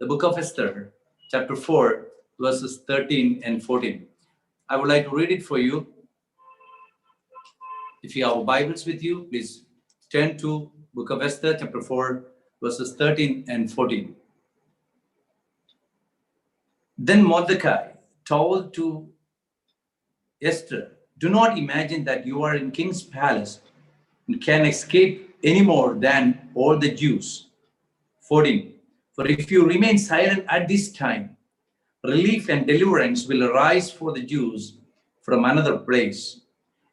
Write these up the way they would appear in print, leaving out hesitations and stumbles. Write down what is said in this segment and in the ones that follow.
the book of Esther, chapter 4, verses 13 and 14. I would like to read it for you. If you have Bibles with you, please turn to book of Esther, chapter 4, verses 13 and 14. Then Mordecai told to Esther, "Do not imagine that you are in king's palace and can escape any more than all the Jews." 14. For if you remain silent at this time, relief and deliverance will arise for the Jews from another place,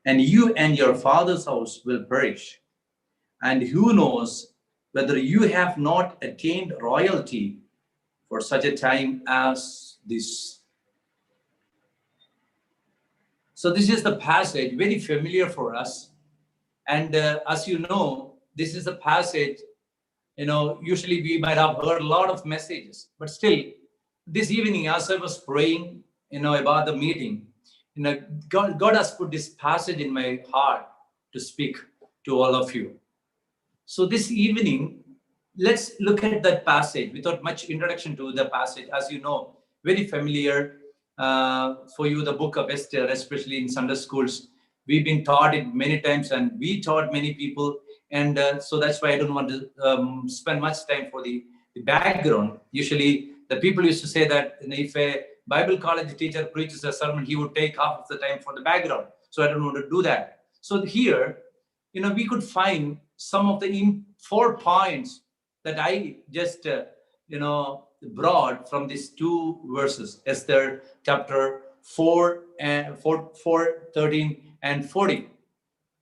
and you and your father's house will perish. And who knows whether you have not attained royalty for such a time as this. So this is the passage, very familiar for us. And as you know, this is a passage, usually we might have heard a lot of messages, but still, this evening, as I was praying, about the meeting, God has put this passage in my heart to speak to all of you. So this evening, let's look at that passage without much introduction to the passage. As you know, very familiar for you, the book of Esther, especially in Sunday schools. We've been taught it many times, and we taught many people. And so that's why I don't want to spend much time for the background. Usually, the people used to say that if a Bible college teacher preaches a sermon, he would take half of the time for the background. So I don't want to do that. So here, we could find some of the 4 points that I just, brought from these 2 verses, Esther chapter 4, 13 and 14.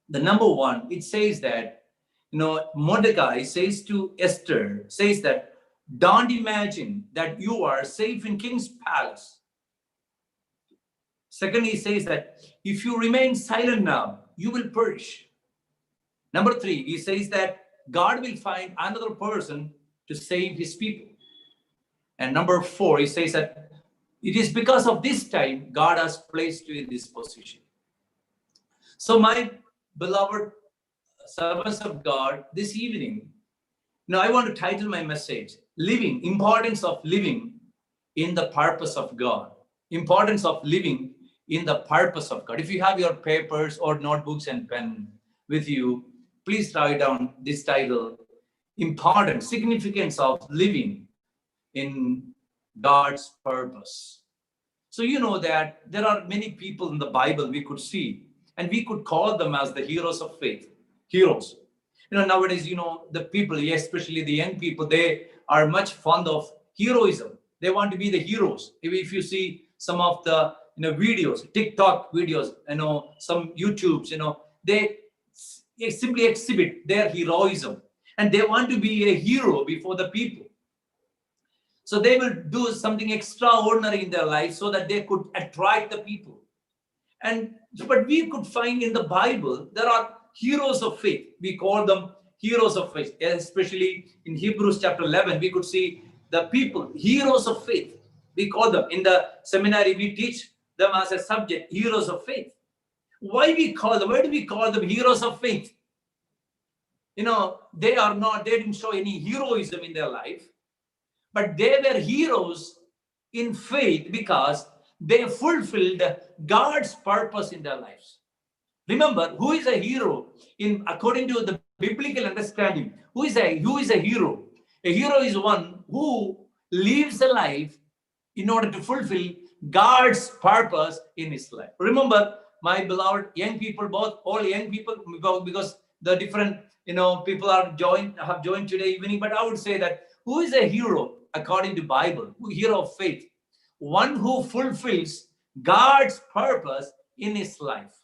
The number 1, it says that, Mordecai says to Esther, says that, don't imagine that you are safe in king's palace. Second, he says that if you remain silent now, you will perish. Number 3, he says that God will find another person to save his people. And number 4, he says that it is because of this time God has placed you in this position. So my beloved servants of God, this evening, I want to title my message, Importance of Living in the Purpose of God. Importance of living in the purpose of God. If you have your papers or notebooks and pen with you, please write down this title, Importance, Significance of Living in God's Purpose. So you know that there are many people in the Bible we could see, and we could call them as the heroes of faith. Heroes. Nowadays, the people, especially the young people, they are much fond of heroism. They want to be the heroes. If you see some of the videos, TikTok videos, some YouTubes, they simply exhibit their heroism, and they want to be a hero before the people. So they will do something extraordinary in their life so that they could attract the people. But we could find in the Bible, there are heroes of faith. We call them heroes of faith, especially in Hebrews chapter 11, we could see the people, heroes of faith. We call them, in the seminary, we teach them as a subject, heroes of faith. Why do we call them heroes of faith? They didn't show any heroism in their life, but they were heroes in faith because they fulfilled God's purpose in their lives. Remember, who is a hero according to the biblical understanding? Who is a hero? A hero is one who lives a life in order to fulfill God's purpose in his life. Remember, my beloved young people, all young people, because the different people have joined today evening. But I would say that who is a hero according to Bible? Hero of faith, one who fulfills God's purpose in his life.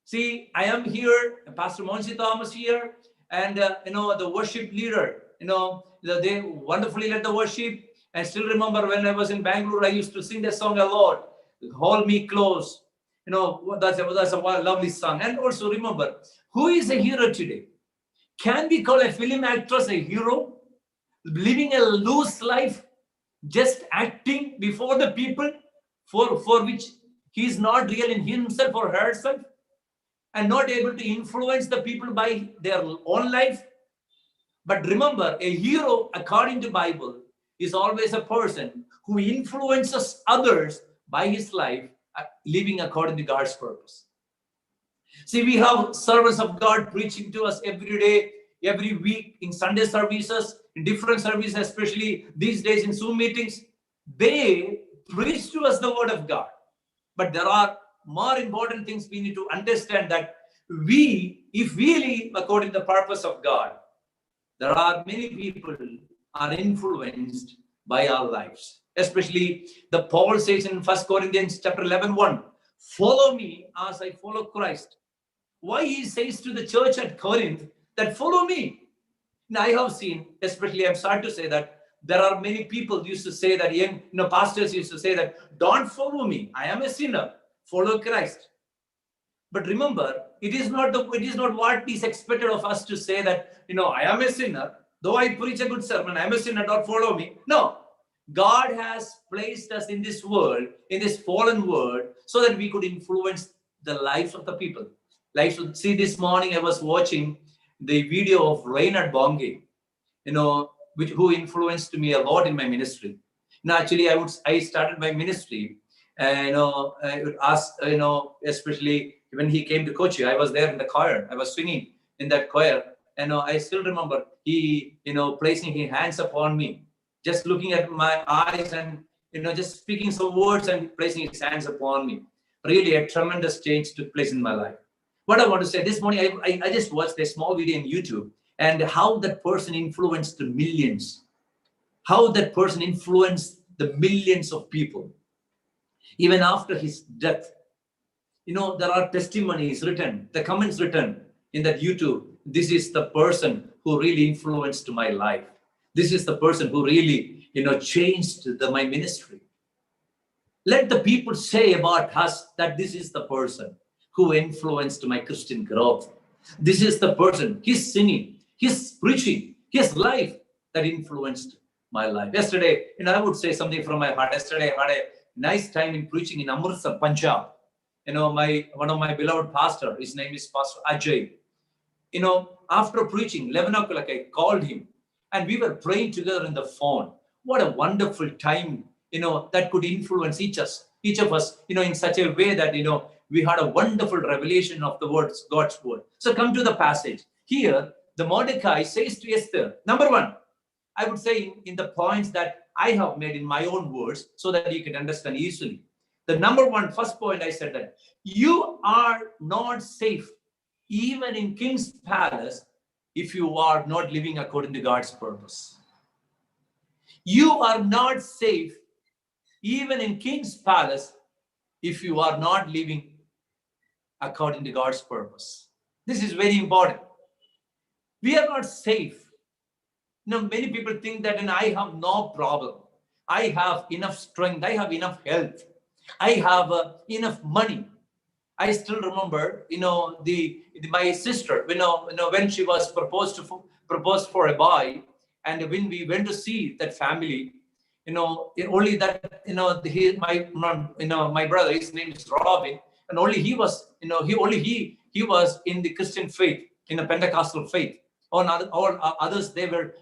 See, I am here, Pastor Monsi Thomas here, and the worship leader, they wonderfully led the worship. I still remember when I was in Bangalore, I used to sing that song a lot, Hold Me Close. That's a lovely song. And also remember, who is a hero today? Can we call a film actress a hero? Living a loose life, just acting before the people for which he is not real in himself or herself, and not able to influence the people by their own life. But remember, a hero according to Bible is always a person who influences others by his life, living according to God's purpose. See, we have servants of God preaching to us every day, every week in Sunday services, in different services, especially these days in Zoom meetings. They preach to us the word of God. But there are more important things we need to understand, that if we live according to the purpose of God, there are many people are influenced by our lives. Especially the Paul says in 1 Corinthians chapter 11:1, follow me as I follow Christ. Why he says to the church at Corinth that follow me? Now I have seen, especially I'm sorry to say that there are many people used to say that, pastors used to say that, don't follow me, I am a sinner, follow Christ. But remember, it is not what is expected of us to say that, I am a sinner, though I preach a good sermon, I am a sinner, don't follow me. No, God has placed us in this world, in this fallen world, so that we could influence the lives of the people. Like, see, this morning I was watching the video of Wayanad, who influenced me a lot in my ministry. Actually, I started my ministry, and I would ask, especially when he came to Kochi, I was there in the choir. I was singing in that choir, and I still remember he, placing his hands upon me, just looking at my eyes, and just speaking some words and placing his hands upon me. Really, a tremendous change took place in my life. What I want to say this morning, I just watched a small video on YouTube, and how that person influenced the millions, how that person influenced the millions of people, even after his death. There are testimonies written, the comments written in that YouTube. This is the person who really influenced my life. This is the person who really, changed my ministry. Let the people say about us that this is the person who influenced my Christian growth. This is the person, his singing, his preaching, his life that influenced my life. Yesterday, I would say something from my heart. Yesterday, I had a nice time in preaching in Amritsar, Punjab. One of my beloved pastor, his name is Pastor Ajay. After preaching, 11 o'clock, I called him, and we were praying together in the phone. What a wonderful time, that could influence each of us, in such a way that, we had a wonderful revelation of the words, God's word. So come to the passage. Here, the Mordecai says to Esther, number one, I would say in the points that I have made in my own words so that you can understand easily. The first point I said that you are not safe even in king's palace if you are not living according to God's purpose. You are not safe even in king's palace if you are not living according to God's purpose. This is very important. We are not safe. Many people think that, I have no problem. I have enough strength. I have enough health. I have enough money. I still remember, my sister, when she was proposed for a boy, and when we went to see that family, only that, my brother, his name is Robin, and only he was, he was in the Christian faith, in a Pentecostal faith. All others, they were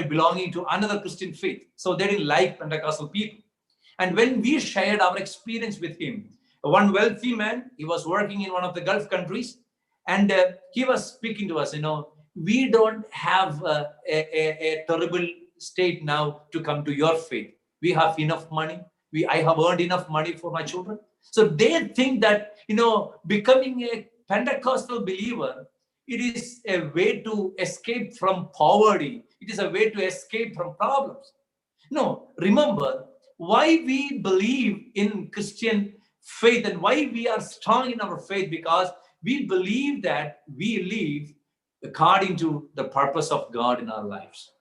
belonging to another Christian faith, so they didn't like Pentecostal people. And when we shared our experience with him, one wealthy man, he was working in one of the Gulf countries, and he was speaking to us, we don't have a terrible state now to come to your faith. We have enough money. I have earned enough money for my children. So they think that, becoming a Pentecostal believer, it is a way to escape from poverty. It is a way to escape from problems. No, remember, why we believe in Christian faith and why we are strong in our faith, because we believe that we live according to the purpose of God in our lives.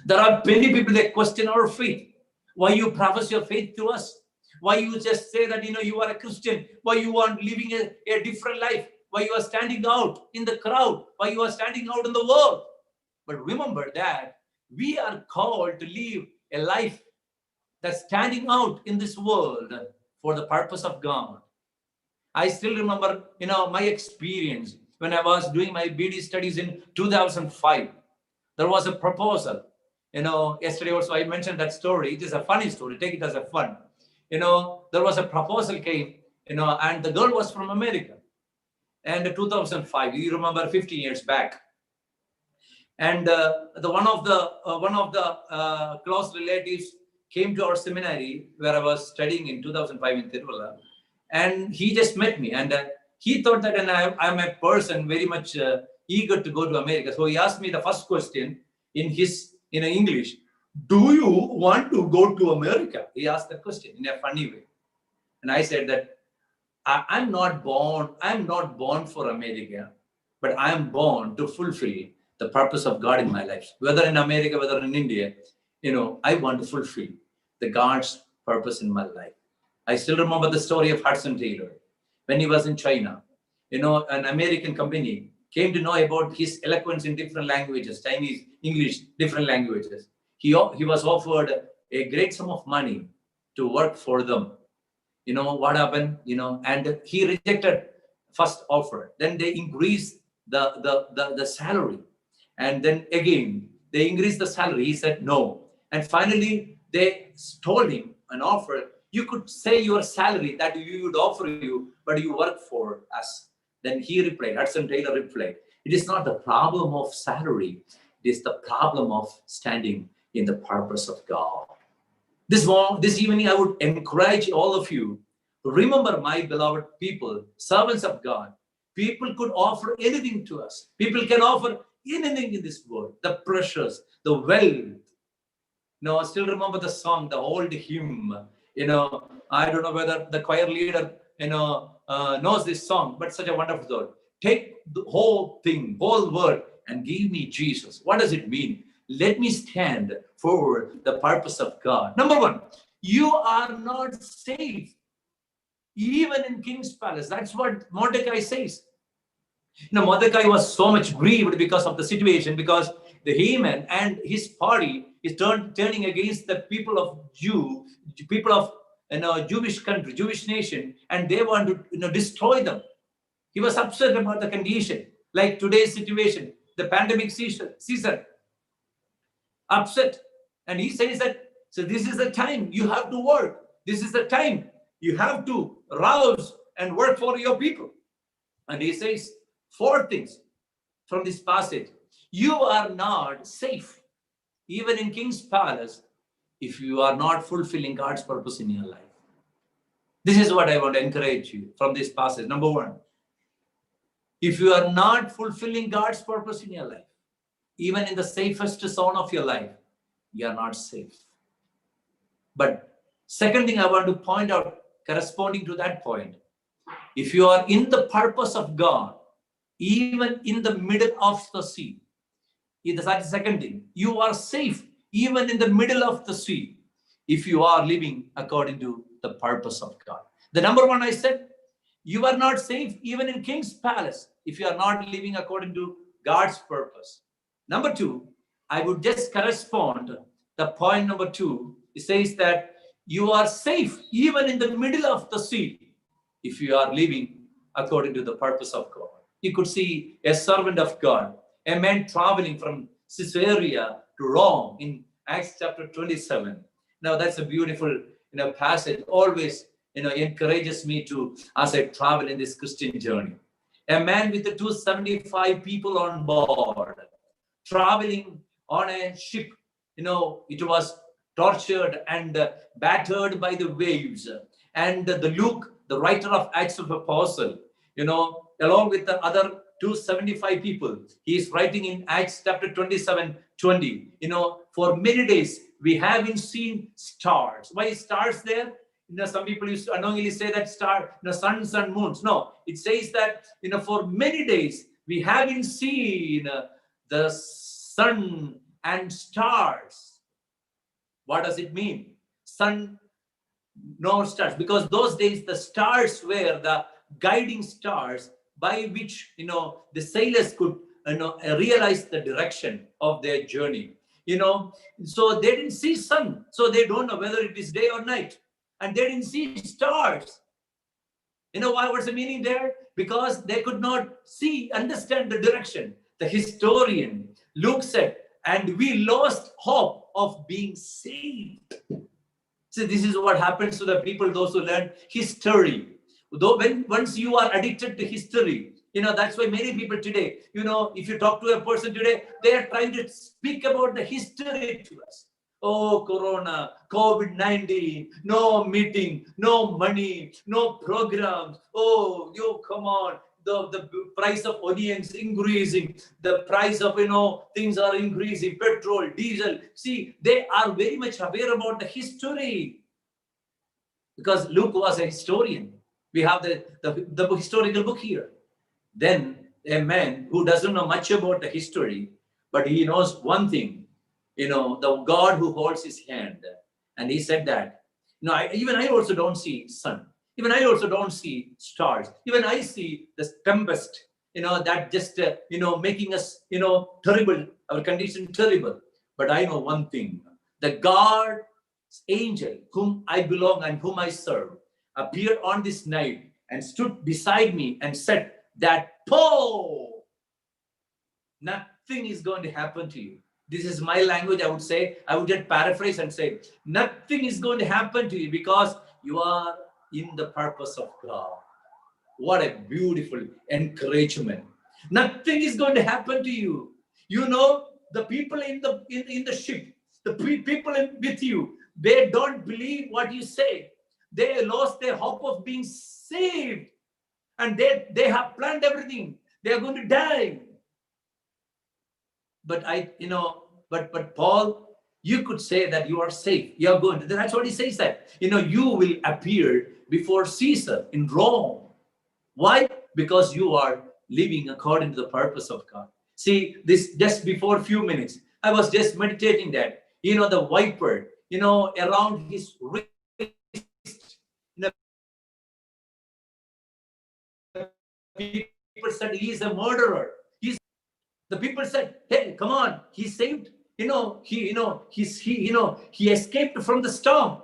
There are many people that question our faith. Why you profess your faith to us? Why you just say that, you are a Christian? Why you are living a different life? Why you are standing out in the crowd? Why you are standing out in the world? But remember that we are called to live a life that's standing out in this world for the purpose of God. I still remember, my experience when I was doing my BD studies in 2005. There was a proposal. Yesterday also I mentioned that story. It is a funny story. Take it as a fun. There was a proposal came, and the girl was from America. And 2005, you remember 15 years back. And the one of the close relatives came to our seminary where I was studying in 2005 in Tiruvalla, and he just met me, and he thought that, and I'm a person very much eager to go to America. So he asked me the first question in English: "Do you want to go to America?" He asked the question in a funny way, and I said that I'm not born for America, but I am born to fulfill the purpose of God in my life. Whether in America, whether in India, I want to fulfill the God's purpose in my life. I still remember the story of Hudson Taylor. When he was in China, an American company came to know about his eloquence in different languages, Chinese, English, different languages. He was offered a great sum of money to work for them. What happened? And he rejected first offer. Then they increased the salary. And then again, they increased the salary. He said no. And finally, they told him an offer. You could say your salary that we would offer you, but you work for us. Then he replied, Hudson Taylor replied, it is not the problem of salary. It is the problem of standing in the purpose of God. This evening, I would encourage all of you to remember, my beloved people, servants of God. People could offer anything to us. People can offer anything in this world, the precious, the wealth. I still remember the song, the old hymn. I don't know whether the choir leader, knows this song, but such a wonderful thought. Take the whole thing, whole word, and give me Jesus. What does it mean? Let me stand for the purpose of God. Number one, you are not safe even in King's palace. That's what Mordecai says. Mordecai was so much grieved because of the situation, because the Haman and his party is turning against the people of Jewish country, Jewish nation, and they want to destroy them. He was upset about the condition, like today's situation, the pandemic season. Upset. And he says that, so this is the time you have to work. This is the time you have to rouse and work for your people. And he says 4 things from this passage. You are not safe, even in King's palace, if you are not fulfilling God's purpose in your life. This is what I want to encourage you from this passage. Number 1, if you are not fulfilling God's purpose in your life, even in the safest zone of your life, you are not safe. But second thing I want to point out, corresponding to that point, if you are in the purpose of God, even in the middle of the sea, that's the second thing. You are safe even in the middle of the sea if you are living according to the purpose of God. The number 1 I said, you are not safe even in King's palace if you are not living according to God's purpose. Number 2, I would just correspond the point number 2. It says that you are safe even in the middle of the sea if you are living according to the purpose of God. You could see a servant of God, a man traveling from Caesarea to Rome in Acts chapter 27. Now that's a beautiful passage. Always encourages me to, as I travel in this Christian journey. A man with the 275 people on board, traveling on a ship. It was tortured and battered by the waves. And Luke, the writer of Acts of Apostle, along with the other 275 people, he is writing in Acts chapter 27:20. For many days we haven't seen stars. Why stars there? Some people used to unknowingly say that star, suns and moons. No, it says that for many days we haven't seen the sun and stars. What does it mean? Sun, no stars, because those days the stars were the guiding stars by which the sailors could realize the direction of their journey. So they didn't see sun, so they don't know whether it is day or night, and they didn't see stars. What's the meaning there? Because they could not understand the direction. The historian Luke said, and we lost hope of being saved. So this is what happens to the people, those who learn history. Though once you are addicted to history, that's why many people today, if you talk to a person today, they are trying to speak about the history to us. Oh, Corona, COVID-19, no meeting, no money, no programs. Oh, come on. The price of onions increasing, the price of things are increasing, petrol, diesel. See, they are very much aware about the history, because Luke was a historian. We have the historical book here. Then a man who doesn't know much about the history, but he knows one thing, the God who holds his hand. And he said that, even I also don't see sun. Even I also don't see stars. Even I see the tempest, that just, making us, terrible, our condition terrible. But I know one thing, the God's angel whom I belong and whom I serve appeared on this night and stood beside me and said that, Paul, nothing is going to happen to you. This is my language, I would say. I would just paraphrase and say, nothing is going to happen to you because you are in the purpose of God. What a beautiful encouragement. Nothing is going to happen to you. The people in the ship, the people with you, they don't believe what you say. They lost their hope of being saved. And they have planned everything. They are going to die. But but Paul, you could say that you are safe. You are going to, that's what he says, that, you will appear before Caesar in Rome. Why? Because you are living according to the purpose of God. See, this just before a few minutes, I was just meditating that, the viper, around his wrist, people said he is a murderer. The people said, hey, come on, he's saved. He escaped from the storm.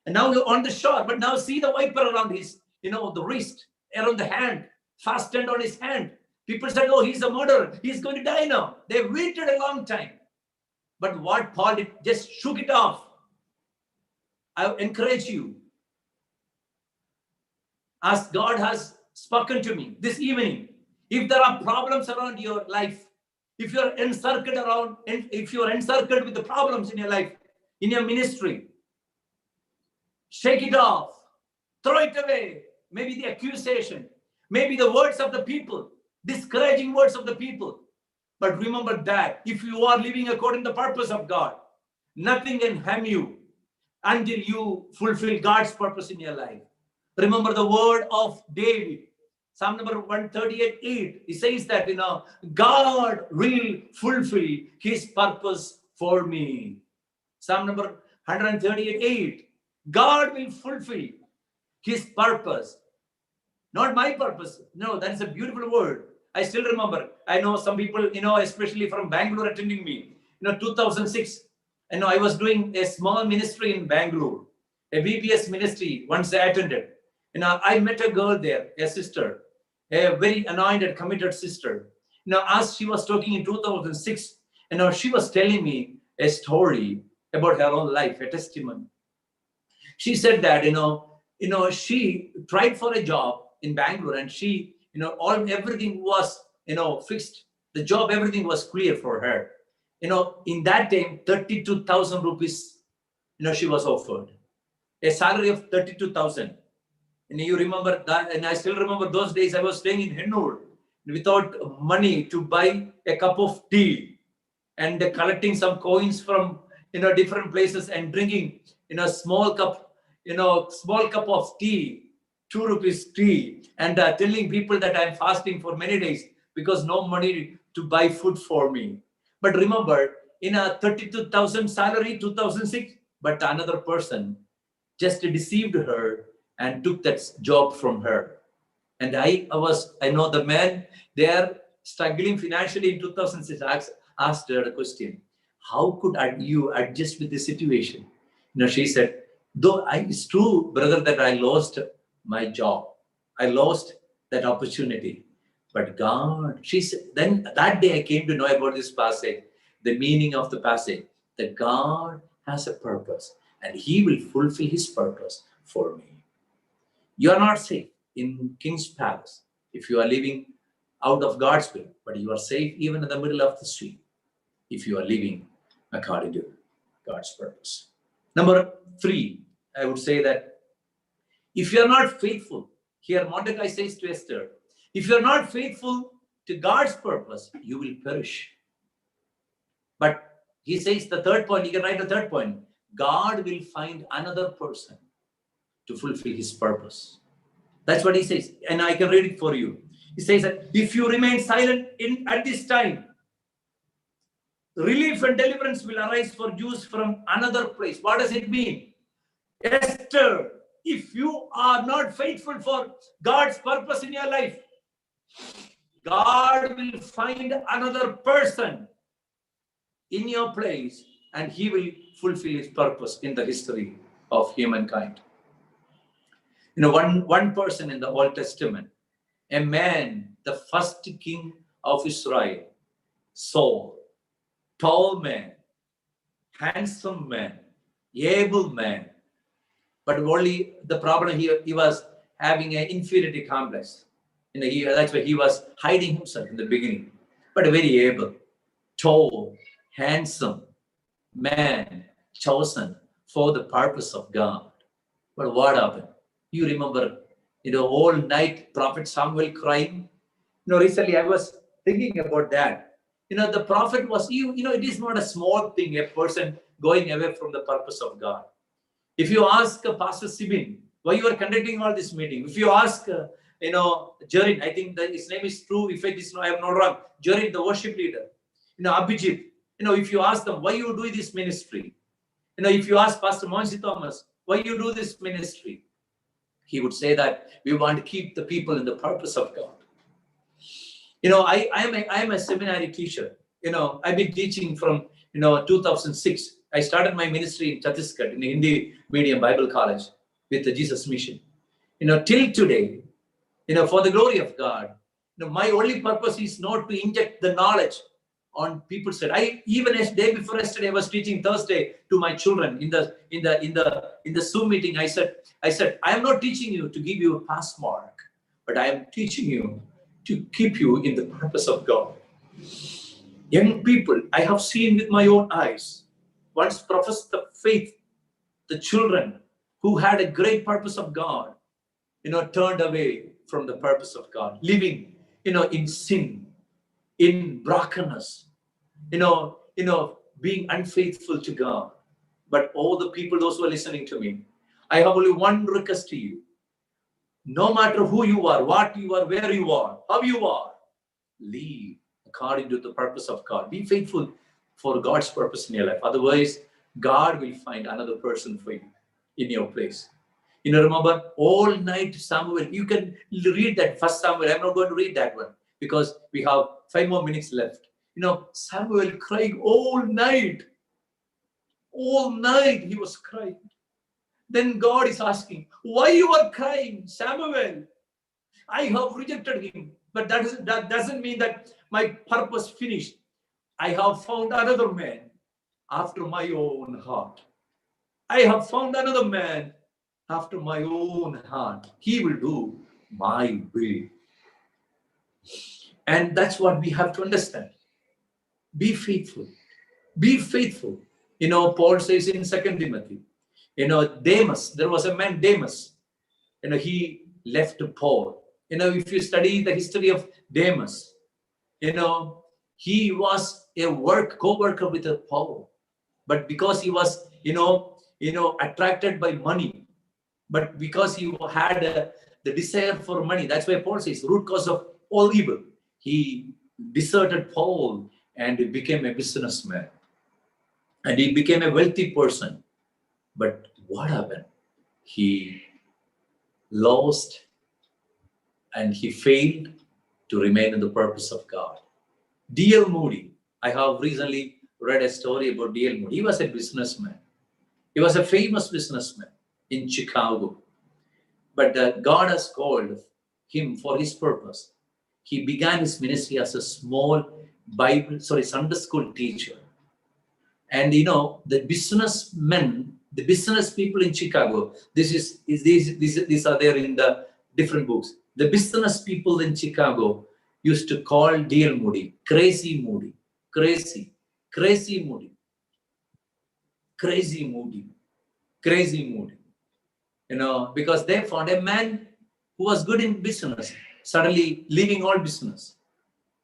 And now you're on the shore. But now see the viper around his, the wrist, around the hand, fastened on his hand. People said, oh, he's a murderer. He's going to die now. They waited a long time. But what Paul did, just shook it off. I encourage you, as God has spoken to me this evening, if there are problems around your life, if you're encircled with the problems in your life, in your ministry, shake it off, throw it away. Maybe the accusation, maybe the words of the people, discouraging words of the people. But remember that if you are living according to the purpose of God, nothing can harm you until you fulfill God's purpose in your life. Remember the word of David. Psalm number 138:8, he says that, God will fulfill his purpose for me. Psalm number 138:8, God will fulfill his purpose. Not my purpose. No, that is a beautiful word. I still remember. I know some people, especially from Bangalore attending me. 2006, I was doing a small ministry in Bangalore, a VPS ministry once I attended. I met a girl there, a sister, a very anointed, committed sister. As she was talking in 2006, she was telling me a story about her own life, a testimony. She said that, she tried for a job in Bangalore, and she, everything was, fixed. The job, everything was clear for her. In that time, 32,000 rupees, she was offered. A salary of 32,000. And you remember that, and I still remember those days I was staying in Hennur without money to buy a cup of tea, and collecting some coins from, different places and drinking, small cup of tea, 2 rupees tea, and telling people that I'm fasting for many days because no money to buy food for me. But remember, in a 32,000 salary, 2006, but another person just deceived her and took that job from her. And I know the man there struggling financially in 2006 asked her a question. How could you adjust with the situation? She said, though it's true, brother, that I lost my job. I lost that opportunity. But God, she said, then that day I came to know about this passage, the meaning of the passage. that God has a purpose and He will fulfill His purpose for me. You are not safe in King's Palace if you are living out of God's will, but you are safe even in the middle of the street if you are living according to God's purpose. Number 3, I would say that if you are not faithful, here Mordecai says to Esther, if you are not faithful to God's purpose, you will perish. But he says the third point, you can write the third point, God will find another person to fulfill His purpose. That's what he says. And I can read it for you. He says that if you remain silent at this time, relief and deliverance will arise for Jews from another place. What does it mean? Esther, if you are not faithful for God's purpose in your life, God will find another person in your place and He will fulfill His purpose in the history of humankind. You know, one person in the Old Testament, a man, the first king of Israel, Saul, tall man, handsome man, able man, but only the problem here, he was having an inferiority complex. You know, that's why he was hiding himself in the beginning, but very able, tall, handsome man, chosen for the purpose of God. But what happened? You remember, all night Prophet Samuel crying. Recently I was thinking about that. The prophet was, it is not a small thing, a person going away from the purpose of God. If you ask Pastor Sibin, why you are conducting all this meeting? If you ask, Jarin, I think that his name is true. If it is not, I am not wrong. Jarin, the worship leader. Abhijit, if you ask them, why you do this ministry? If you ask Pastor Monsi Thomas, why you do this ministry? He would say that we want to keep the people in the purpose of God. I am a seminary teacher. I've been teaching from 2006. I started my ministry in Chhattisgarh in the Hindi medium Bible college with the Jesus Mission. Till today, for the glory of God, my only purpose is not to inject the knowledge on people's head. Even as day before yesterday, I was teaching Thursday to my children in the Zoom meeting. I said, I am not teaching you to give you a pass mark, but I am teaching you to keep you in the purpose of God. Young people, I have seen with my own eyes, once professed the faith, the children who had a great purpose of God, turned away from the purpose of God, living, in sin, in brokenness, being unfaithful to God. But all the people, those who are listening to me, I have only one request to you. No matter who you are, what you are, where you are, how you are, live according to the purpose of God. Be faithful for God's purpose in your life. Otherwise, God will find another person for you in your place. Remember, all night Samuel, you can read that first Samuel. I'm not going to read that one because we have 5 more minutes left. Samuel crying all night. All night he was crying. Then God is asking, why you are crying, Samuel? I have rejected him. But that doesn't mean that my purpose finished. I have found another man after my own heart. I have found another man after my own heart. He will do my will. And that's what we have to understand. Be faithful. Be faithful. Paul says in 2 Timothy, Demas, there was a man, Demas, he left Paul. If you study the history of Demas, he was a co-worker with Paul. But because he was, attracted by money, but because he had the desire for money, that's why Paul says, root cause of all evil, he deserted Paul and became a businessman. And he became a wealthy person. But what happened? He lost and he failed to remain in the purpose of God. D.L. Moody, I have recently read a story about D.L. Moody. He was a businessman. He was a famous businessman in Chicago. But God has called him for his purpose. He began his ministry as a small Sunday school teacher. And the businessmen, the business people in Chicago, these are there in the different books. The business people in Chicago used to call D.L. Moody crazy Moody, crazy Moody, crazy Moody, crazy Moody. Because they found a man who was good in business, suddenly leaving all business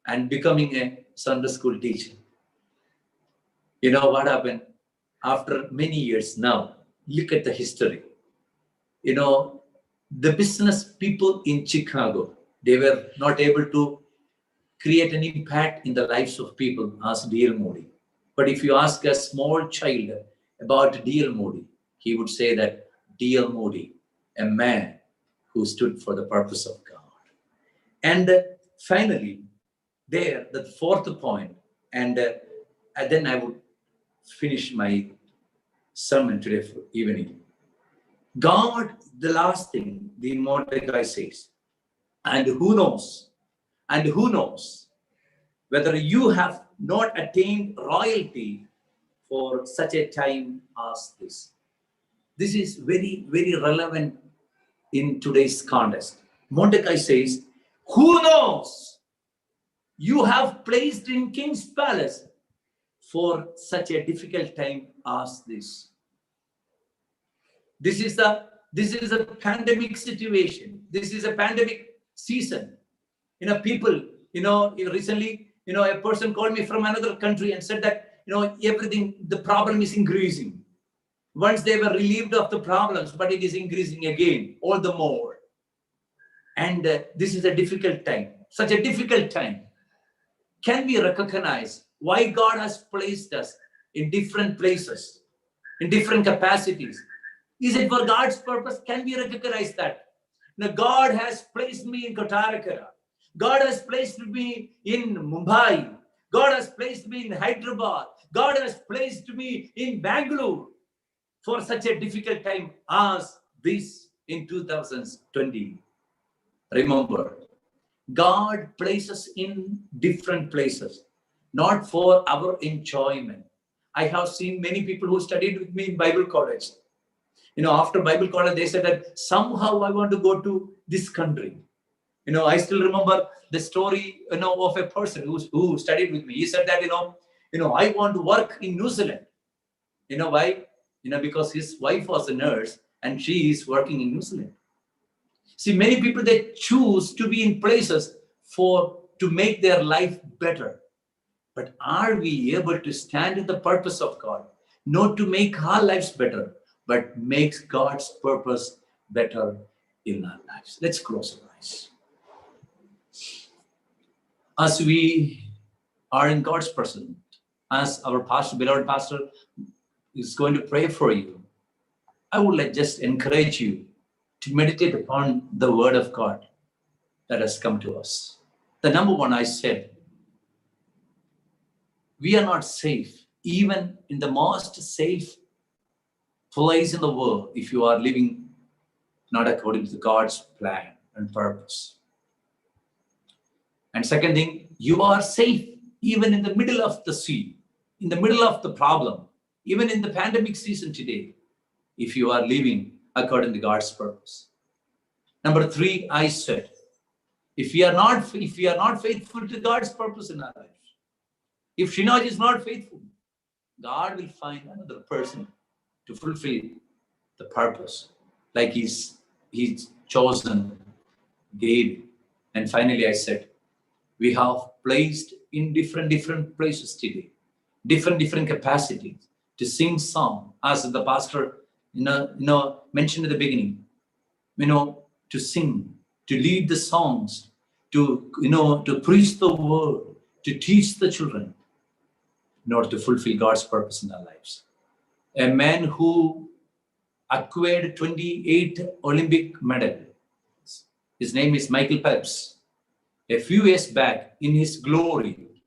and becoming a Sunday school teacher. You know what happened? After many years now, look at the history. The business people in Chicago, they were not able to create an impact in the lives of people as D.L. Moody. But if you ask a small child about D.L. Moody, he would say that D.L. Moody, a man who stood for the purpose of God. And finally, there, the fourth point, and then I would finish my sermon today for evening. God, the last thing, the Mordecai says, and who knows, whether you have not attained royalty for such a time as this. This is very, very relevant in today's context. Mordecai says, who knows, you have placed in King's palace for such a difficult time as this. This is a pandemic situation. This is a pandemic season. People, recently, a person called me from another country and said that, everything, the problem is increasing. Once they were relieved of the problems, but it is increasing again, all the more. And this is a difficult time, such a difficult time. Can we recognize why God has placed us in different places, in different capacities? Is it for God's purpose? Can we recognize that? Now, God has placed me in Kottarakara. God has placed me in Mumbai. God has placed me in Hyderabad. God has placed me in Bangalore for such a difficult time as this in 2020. Remember, God places in different places, not for our enjoyment. I have seen many people who studied with me in Bible college. After Bible college, they said that somehow I want to go to this country. I still remember the story, of a person who studied with me. He said that, I want to work in New Zealand. Why? Because his wife was a nurse and she is working in New Zealand. See, many people, they choose to be in places to make their life better. But are we able to stand in the purpose of God? Not to make our lives better, but makes God's purpose better in our lives. Let's close our eyes. As we are in God's presence, as our pastor, beloved pastor, is going to pray for you, I would just encourage you to meditate upon the word of God that has come to us. The number one, I said, we are not safe, even in the most safe place in the world, if you are living not according to God's plan and purpose. And second thing, you are safe even in the middle of the sea, in the middle of the problem, even in the pandemic season today, if you are living according to God's purpose. Number three, I said, if we are not faithful to God's purpose in our life, if SHINOJ is not faithful, God will find another person to fulfill the purpose, like he's chosen David. And finally, I said, we have placed in different places today, different capacities to sing song, as the pastor mentioned at the beginning, to sing, to lead the songs, to preach the word, to teach the children, in order to fulfill God's purpose in our lives. A man who acquired 28 Olympic medals, his name is Michael Phelps. A few years back, in his glory,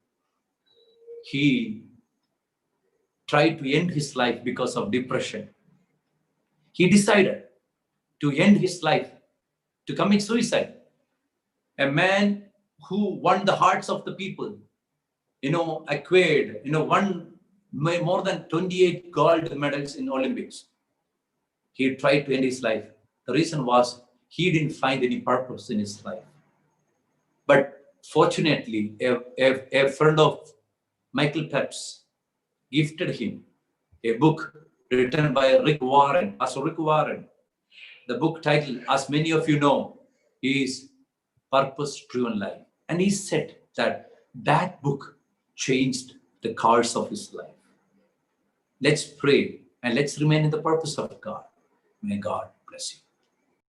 he tried to end his life because of depression. He decided to end his life, to commit suicide. A man who won the hearts of the people, acquired, won more than 28 gold medals in Olympics. He tried to end his life. The reason was he didn't find any purpose in his life. But fortunately, a friend of Michael Phelps gifted him a book written by Rick Warren, Pastor Rick Warren. The book title, as many of you know, is Purpose Driven Life. And he said that that book changed the course of his life. Let's pray and let's remain in the purpose of God. May God bless you.